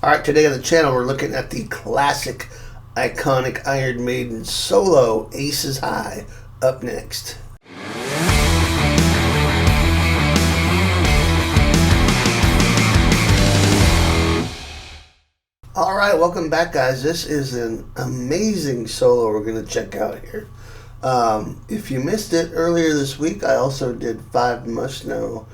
Alright, today on the channel we're looking at the classic, iconic Iron Maiden solo, Aces High, up next. Alright, welcome back guys. This is an amazing solo we're going to check out here. If you missed it earlier this week, I also did 5 must-know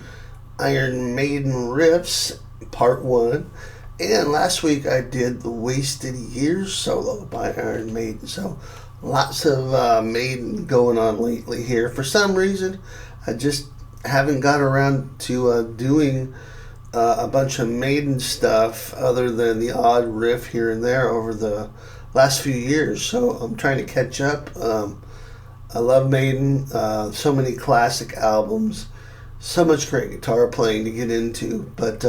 Iron Maiden riffs, part 1. And last week I did the Wasted Years solo by Iron Maiden. So lots of Maiden going on lately here. For some reason, I just haven't got around to doing a bunch of Maiden stuff other than the odd riff here and there over the last few years. So I'm trying to catch up. I love Maiden. So many classic albums. So much great guitar playing to get into. But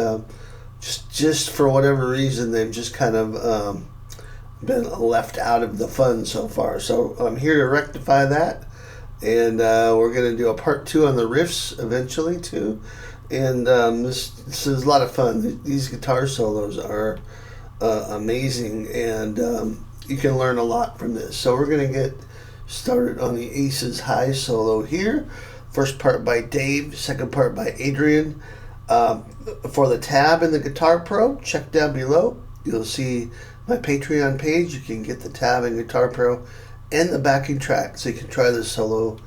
just for whatever reason, they've just kind of been left out of the fun so far. So I'm here to rectify that, and we're going to do a part 2 on the riffs eventually too. And this is a lot of fun. These guitar solos are amazing, and you can learn a lot from this. So we're going to get started on the Aces High solo here. First part by Dave, second part by Adrian. For the tab in the Guitar Pro, check down below. You'll see my Patreon page. You can get the tab in Guitar Pro and the backing track, so you can try the solo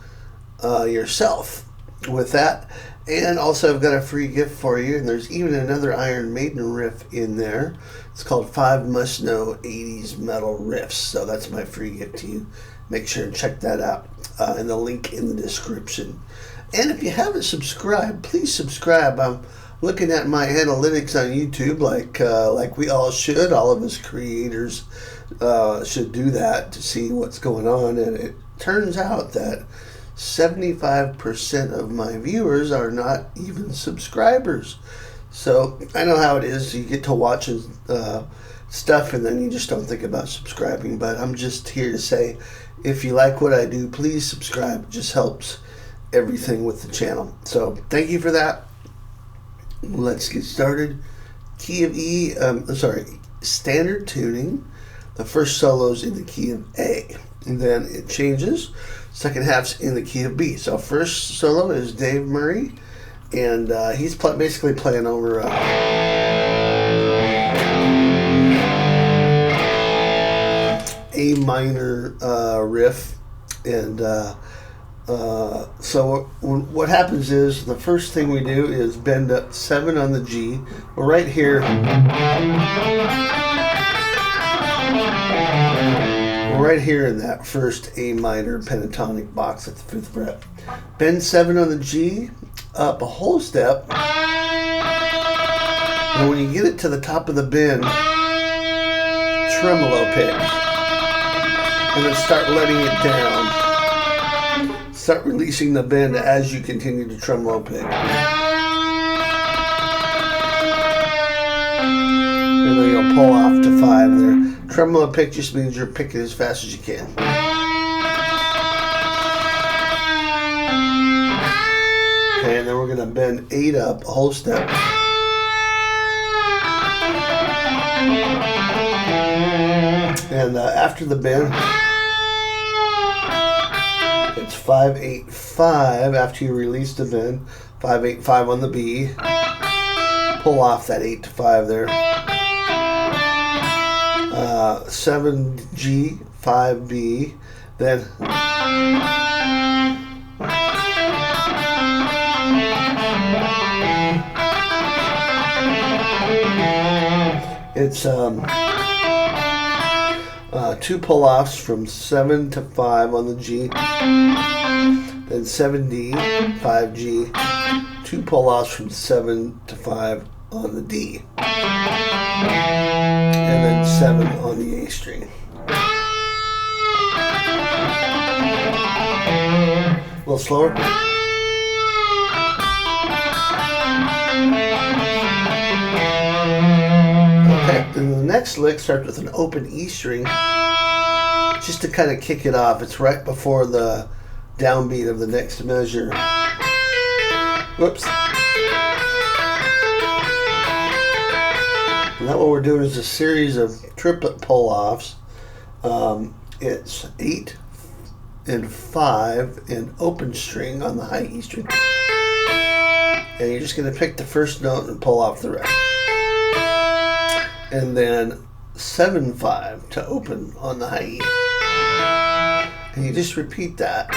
yourself with that. And also I've got a free gift for you, and there's even another Iron Maiden riff in there. It's called 5 Must-Know 80s Metal Riffs. So that's my free gift to you. Make sure and check that out, and the link in the description. And if you haven't subscribed, please subscribe. I'm looking at my analytics on YouTube like we all should. All of us creators should do that to see what's going on. And it turns out that 75% of my viewers are not even subscribers. So I know how it is. You get to watching stuff and then you just don't think about subscribing. But I'm just here to say, if you like what I do, please subscribe. It just helps everything with the channel. So thank you for that. Let's get started. Key of E, standard tuning. The first solo's in the key of A, and then it changes. Second half's in the key of B. So first solo is Dave Murray, and he's basically playing over A minor riff, and so what happens is the first thing we do is bend up 7 on the G. We're right here. We're right here in that first A minor pentatonic box at the 5th fret. Bend 7 on the G, up a whole step, and when you get it to the top of the bend, tremolo pick, and then start letting it down. Start releasing the bend as you continue to tremolo pick. And then you'll pull off to 5 there. Tremolo pick just means you're picking as fast as you can. Okay, and then we're going to bend 8 up, a whole step. And after the bend, it's 5-8-5 after you release the bend. 5-8-5 on the B. Pull off that 8 to 5 there. 7G, 5B. Then it's 2 pull-offs from 7 to 5 on the G, then 7D, 5G, 2 pull-offs from 7 to 5 on the D, and then 7 on the A string. A little slower. Okay, and the next lick starts with an open E string, just to kind of kick it off. It's right before the downbeat of the next measure. Whoops. Now what we're doing is a series of triplet pull-offs. It's 8 and 5 and open string on the high E string. And you're just going to pick the first note and pull off the rest. And then 7-5 to open on the high E. And you just repeat that.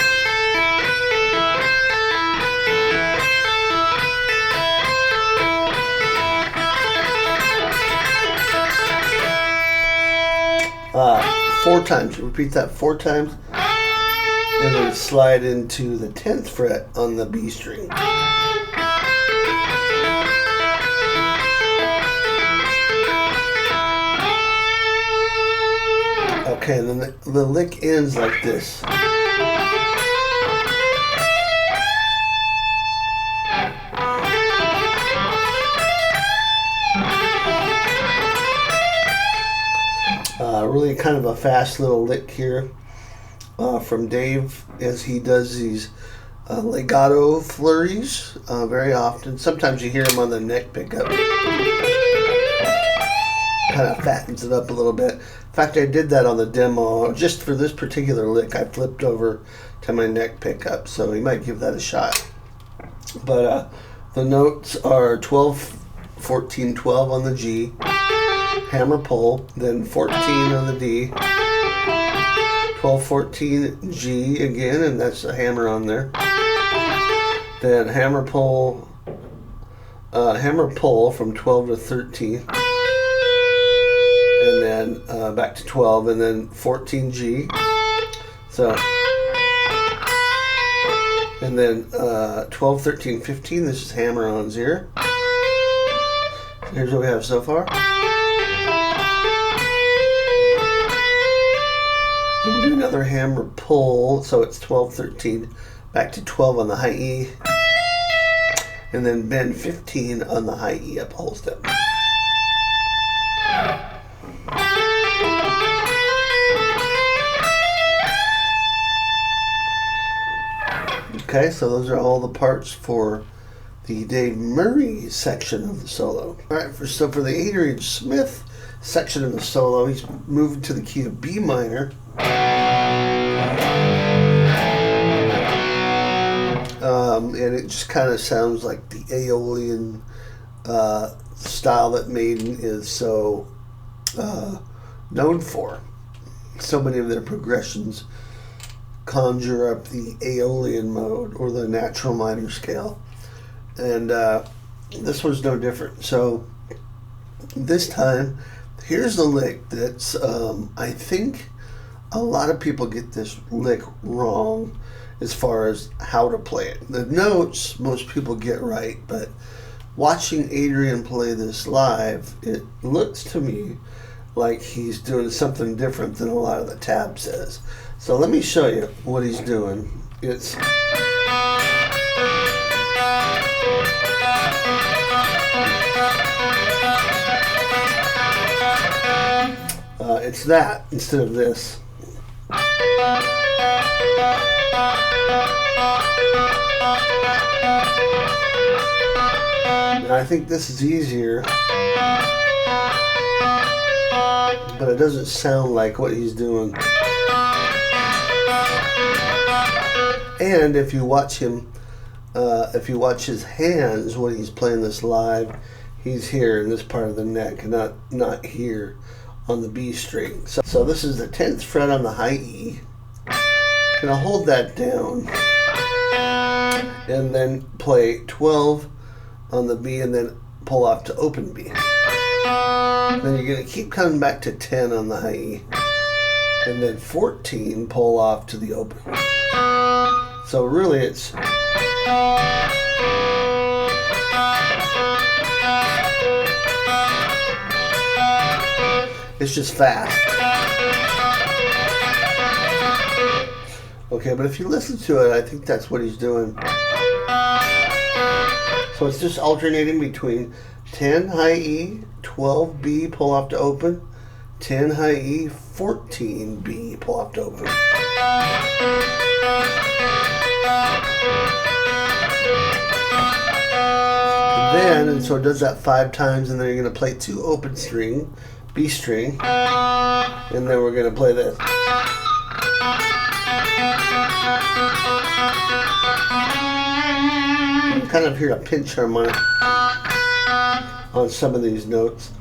Four times. You repeat that 4 times. And then slide into the 10th fret on the B string. Okay, and then the lick ends like this. Really kind of a fast little lick here from Dave as he does these legato flurries very often. Sometimes you hear him on the neck pickup. Kind of fattens it up a little bit. In fact, I did that on the demo. Just for this particular lick, I flipped over to my neck pickup, so you might give that a shot. But the notes are 12, 14, 12 on the G, hammer pull, then 14 on the D, 12, 14, G again, and that's a hammer on there. Then hammer pull from 12 to 13. And then back to 12, and then 14 G. So, and then 12, 13, 15. This is hammer on 0. So here's what we have so far. We'll do another hammer pull, so it's 12, 13, back to 12 on the high E, and then bend 15 on the high E up the whole step. Okay, so those are all the parts for the Dave Murray section of the solo. All right, so for the Adrian Smith section of the solo, he's moving to the key of B minor. And it just kind of sounds like the Aeolian style that Maiden is so known for. So many of their progressions conjure up the Aeolian mode or the natural minor scale, and this one's no different. So this time, here's the lick that's I think a lot of people get this lick wrong as far as how to play it. The notes most people get right, but watching Adrian play this live, it looks to me like he's doing something different than a lot of the tab says. So let me show you what he's doing. It's that instead of this. And I think this is easier, but it doesn't sound like what he's doing. And if you watch him, if you watch his hands when he's playing this live, he's here in this part of the neck, not here on the B string. So this is the 10th fret on the high E. Gonna hold that down, and then play 12 on the B, and then pull off to open B. Then you're gonna keep coming back to 10 on the high E, and then 14 pull off to the open. So really it's just fast. Okay, but if you listen to it, I think that's what he's doing. So it's just alternating between 10 high E, 12 B, pull off to open, 10 high E, 14 B, pull off to open. And then, and so it does that 5 times, and then you're going to play 2 open string, B string, and then we're going to play this. You kind of hear a pinch harmonic on some of these notes.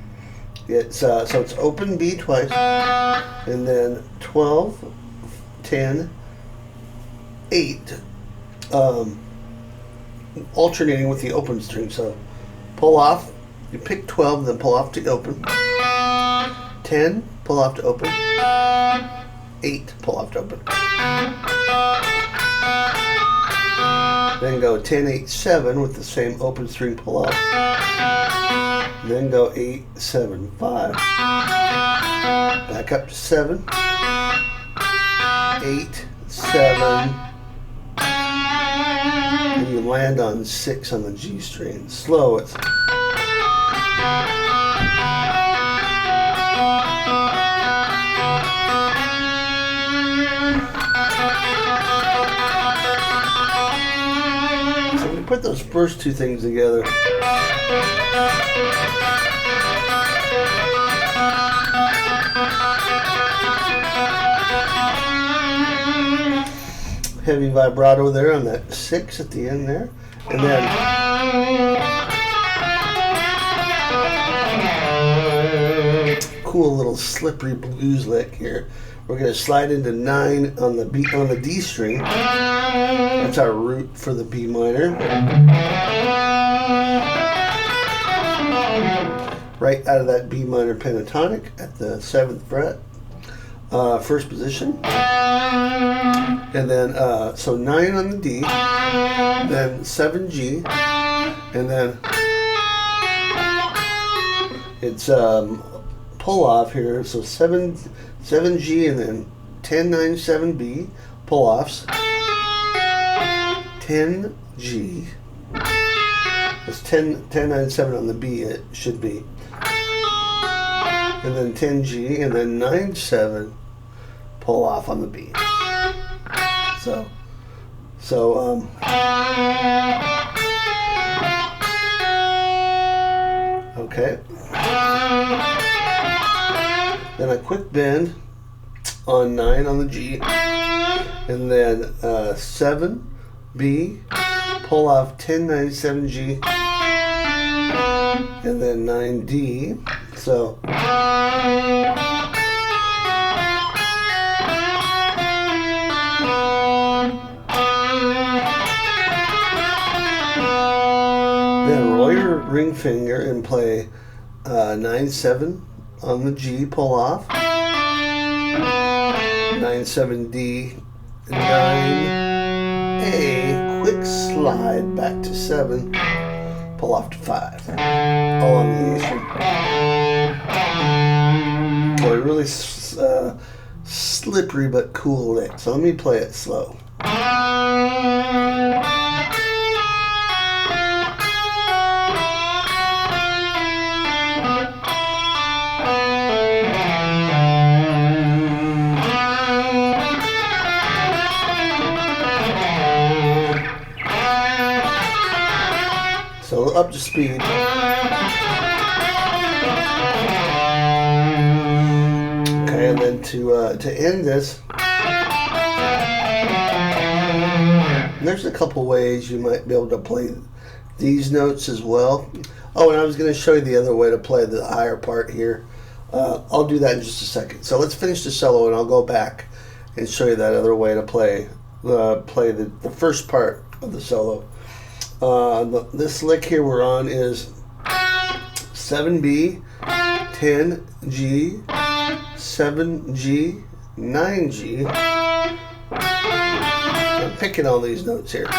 It's so it's open B twice, and then 12, 10, 8, alternating with the open string. So pull off, you pick 12, then pull off to open. 10, pull off to open. 8, pull off to open. Then go 10, 8, 7 with the same open string pull off. Then go 8, 7, 5. Back up to 7. 8, 7. And you land on 6 on the G string. Slow it. So we put those first 2 things together. Heavy vibrato there on that 6 at the end there, and then cool little slippery blues lick here. We're going to slide into 9 on the D string. That's our root for the B minor. Right out of that B minor pentatonic at the 7th fret, first position. And then, so 9 on the D, then 7G, and then it's pull off here. So 7G, and then 10, 9, 7B, pull offs. 10G. It's 10, 9, 7 on the B. It should be. And then 10G, and then 9, 7, pull off on the B. Okay. Then a quick bend on 9 on the G, and then 7 B, pull off 10, 9, 7G, and then 9D. So. Then roll your ring finger and play 9-7 on the G, pull off. 9-7D, 9A, quick slide back to 7, pull off to 5. All on the A string. So really slippery but cool lick. So let me play it slow. So up to speed. Okay, and then to end this, there's a couple ways you might be able to play these notes as well. Oh, and I was going to show you the other way to play the higher part here. I'll do that in just a second. So let's finish the solo, and I'll go back and show you that other way to play the first part of the solo. This lick here we're on is 7B, 10G, 7G, 9G. I'm picking all these notes here.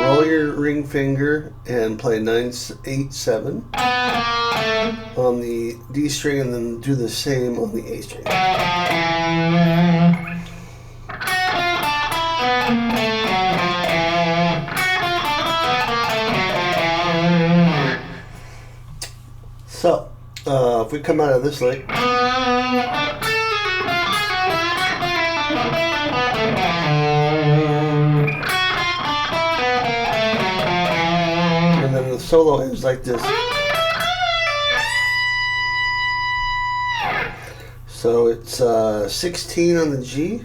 Roll your ring finger and play 9-8-7 on the D string, and then do the same on the A string. So, if we come out of this lick, and then solo ends like this. So it's 16 on the G,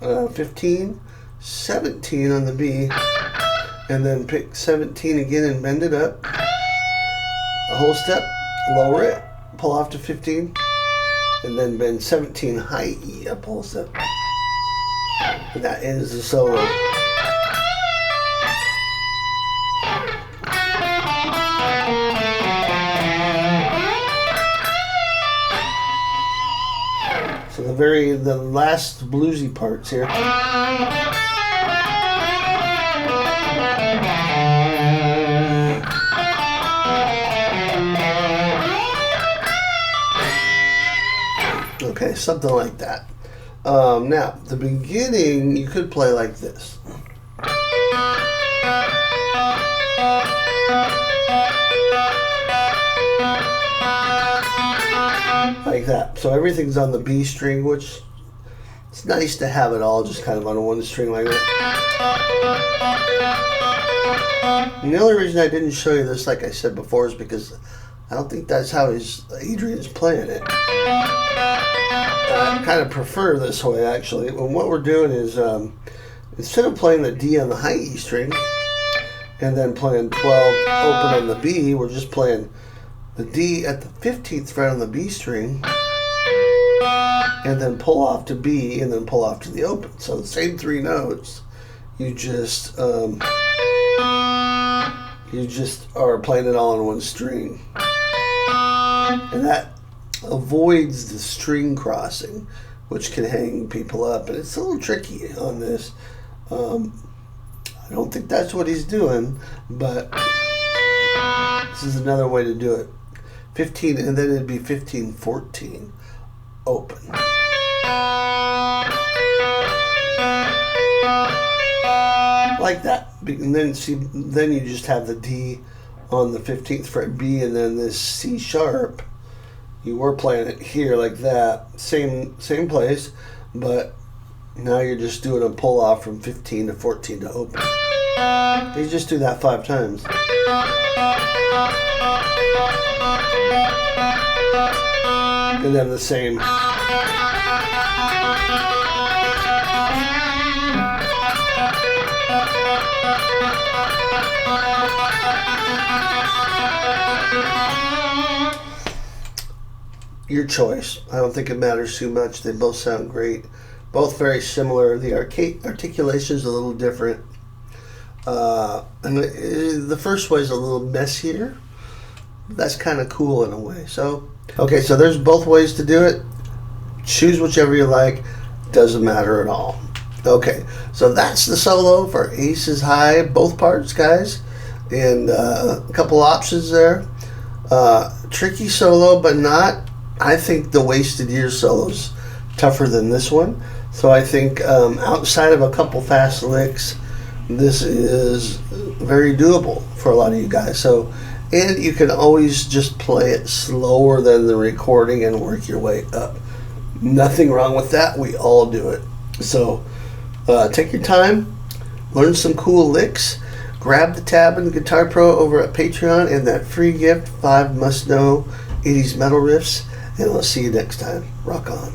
15, 17 on the B, and then pick 17 again and bend it up. A whole step, lower it, pull off to 15, and then bend 17 high E, up whole step. And that ends the solo. So the last bluesy parts here. Okay, something like that. Now, the beginning, you could play like this. Like that. So everything's on the B string, which it's nice to have it all just kind of on one string like that. And the only reason I didn't show you this, like I said before, is because I don't think that's how Adrian's playing it. I kind of prefer this way, actually. And what we're doing is, instead of playing the D on the high E string and then playing 12 open on the B, we're just playing the D at the 15th fret on the B string and then pull off to B and then pull off to the open. So the same three notes, you just are playing it all on one string. And that avoids the string crossing, which can hang people up, and it's a little tricky on this. I don't think that's what he's doing, but this is another way to do it. 15, and then it'd be 15, 14, open. Like that. And then then you just have the D on the 15th fret B, and then this C sharp. You were playing it here like that, same place, but now you're just doing a pull off from 15 to 14 to open. You just do that 5 times. And then the same. Your choice. I don't think it matters too much. They both sound great. Both very similar. The articulation is a little different. And the first way is a little messier. That's kind of cool in a way. So, okay, so there's both ways to do it. Choose whichever you like. Doesn't matter at all. Okay, so that's the solo for Aces High, both parts, guys. And a couple options there. Tricky solo, but not. I think the Wasted Years solo's tougher than this one. So I think outside of a couple fast licks, this is very doable for a lot of you guys. So, and you can always just play it slower than the recording and work your way up. Nothing wrong with that. We all do it. So take your time, learn some cool licks, grab the tab in the Guitar Pro over at Patreon and that free gift, 5 must-know 80s metal riffs, and I'll see you next time. Rock on.